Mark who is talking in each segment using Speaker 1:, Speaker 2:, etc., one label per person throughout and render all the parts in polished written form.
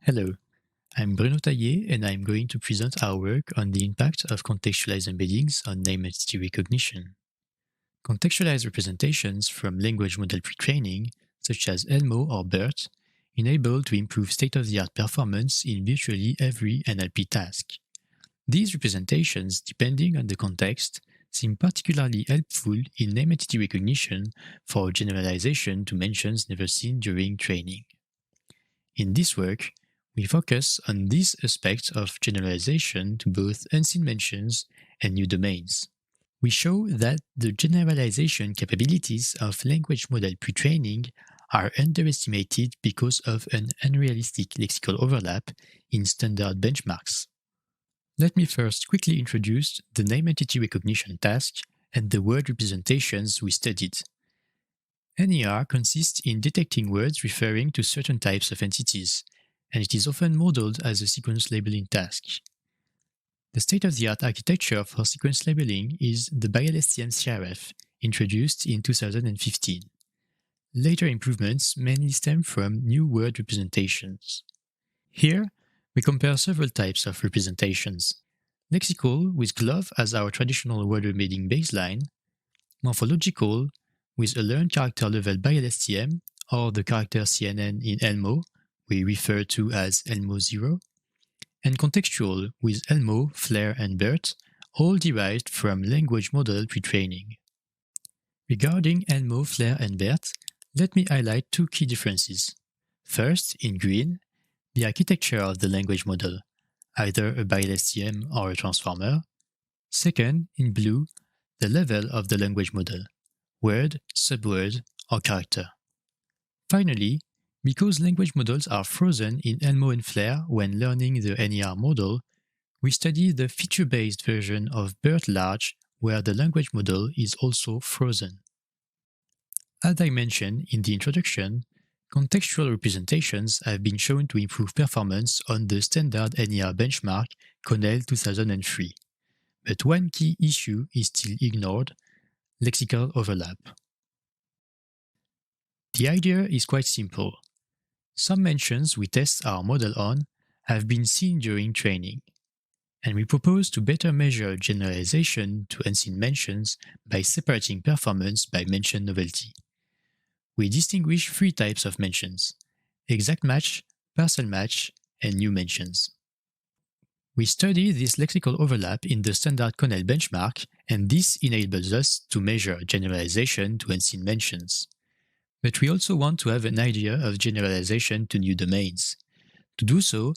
Speaker 1: Hello, I'm Bruno Taillet and I'm going to present our work on the impact of contextualized embeddings on NamedEntity recognition. Contextualized representations from language model pre-training, such as ELMO or BERT, enable to improve state-of-the-art performance in virtually every NLP task. These representations, depending on the context, seem particularly helpful in NamedEntity recognition for generalization to mentions never seen during training. In this work, we focus on this aspect of generalization to both unseen mentions and new domains. We show that the generalization capabilities of language model pre-training are underestimated because of an unrealistic lexical overlap in standard benchmarks. Let me first quickly introduce the NamedEntity recognition task and the word representations we studied. NER consists in detecting words referring to certain types of entities, and it is often modeled as a sequence labeling task. The state-of-the-art architecture for sequence labeling is the BiLSTM CRF, introduced in 2015. Later improvements mainly stem from new word representations. Here, we compare several types of representations. Lexical, with GLOVE as our traditional word embedding baseline, morphological, with a learned character level BiLSTM, or the character CNN in ELMO, we refer to as ELMO 0, and contextual with ELMO, FLAIR, and BERT, all derived from language model pre-training. Regarding ELMO, FLAIR, and BERT, let me highlight two key differences. First, in green, the architecture of the language model, either a BiLSTM or a transformer. Second, in blue, the level of the language model, word, subword, or character. Finally, because language models are frozen in ELMO and FLAIR when learning the NER model, we study the feature-based version of BERT large where the language model is also frozen. As I mentioned in the introduction, contextual representations have been shown to improve performance on the standard NER benchmark CONEL 2003. But one key issue is still ignored: lexical overlap. The idea is quite simple. Some mentions we test our model on have been seen during training, and we propose to better measure generalization to unseen mentions by separating performance by mention novelty. We distinguish three types of mentions: exact match, parcel match, and new mentions. We study this lexical overlap in the standard CONEL benchmark, and this enables us to measure generalization to unseen mentions. But we also want to have an idea of generalization to new domains. To do so,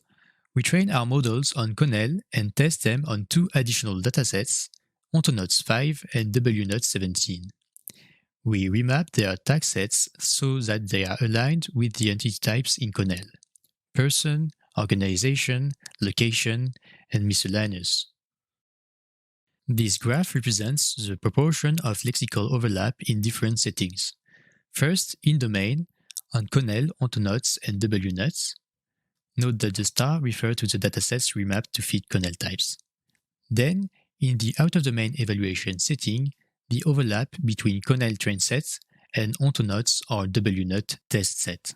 Speaker 1: we train our models on CONEL and test them on two additional datasets, OntoNotes 5 and WNotes 17. We remap their tag sets so that they are aligned with the entity types in CONEL: person, organization, location, and miscellaneous. This graph represents the proportion of lexical overlap in different settings. First, in domain, on CONEL, OntoNotes, and WNotes. Note that the star refers to the datasets remapped to fit CONEL types. Then, in the out-of-domain evaluation setting, the overlap between CONEL train sets and OntoNotes or WNote test set.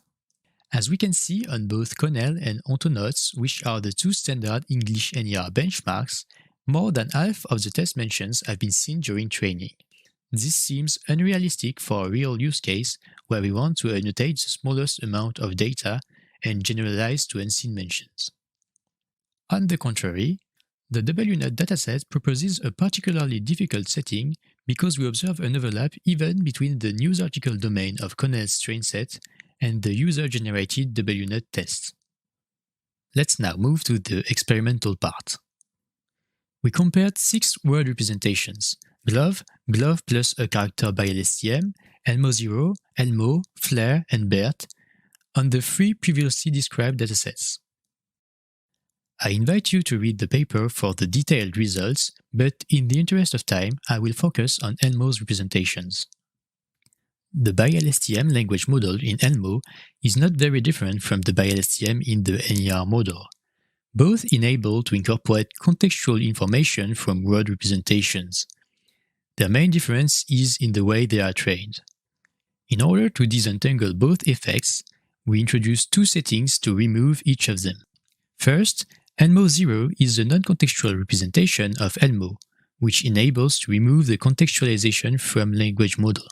Speaker 1: As we can see on both CONEL and OntoNotes, which are the two standard English NER benchmarks, more than half of the test mentions have been seen during training. This seems unrealistic for a real use case where we want to annotate the smallest amount of data and generalize to unseen mentions. On the contrary, the WNote dataset proposes a particularly difficult setting because we observe an overlap even between the news article domain of CONEL's train set and the user-generated WNote test. Let's now move to the experimental part. We compared 6 word representations: GLOVE, GLOVE plus a character BiLSTM, ELMO 0, ELMO, FLAIR, and BERT, on the 3 previously described datasets. I invite you to read the paper for the detailed results, but in the interest of time, I will focus on ELMO's representations. The BiLSTM language model in ELMO is not very different from the BiLSTM in the NER model. Both enable to incorporate contextual information from word representations. Their main difference is in the way they are trained. In order to disentangle both effects, we introduce two settings to remove each of them. First, Elmo0 is the non-contextual representation of Elmo, which enables to remove the contextualization from language model.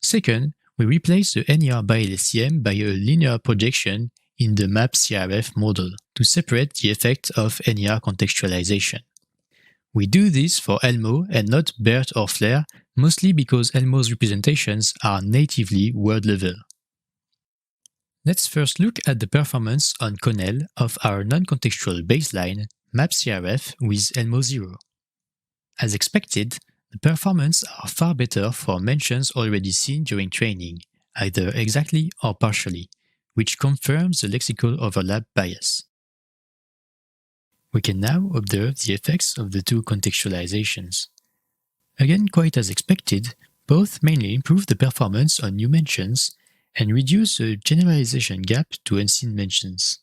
Speaker 1: Second, we replace the NER by LSTM by a linear projection in the map-CRF model to separate the effect of NER contextualization. We do this for Elmo and not BERT or FLAIR, mostly because Elmo's representations are natively word-level. Let's first look at the performance on Conel of our non-contextual baseline map-CRF with Elmo0. As expected, the performance are far better for mentions already seen during training, either exactly or partially, which confirms the lexical overlap bias. We can now observe the effects of the two contextualizations. Again, quite as expected, both mainly improve the performance on new mentions and reduce the generalization gap to unseen mentions.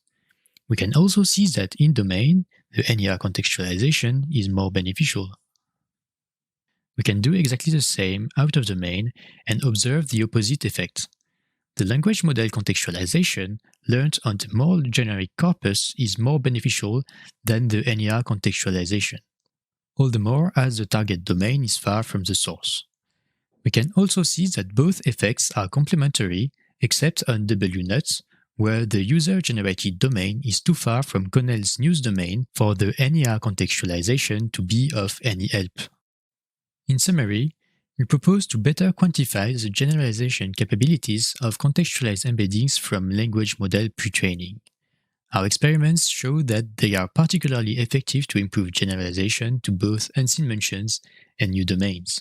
Speaker 1: We can also see that in domain, the NER contextualization is more beneficial. We can do exactly the same out of domain and observe the opposite effect. The language model contextualization learned on the more generic corpus is more beneficial than the NER contextualization, all the more as the target domain is far from the source. We can also see that both effects are complementary except on WNUT, where the user-generated domain is too far from Conel's news domain for the NER contextualization to be of any help. In summary, we propose to better quantify the generalization capabilities of contextualized embeddings from language model pre-training. Our experiments show that they are particularly effective to improve generalization to both unseen mentions and new domains.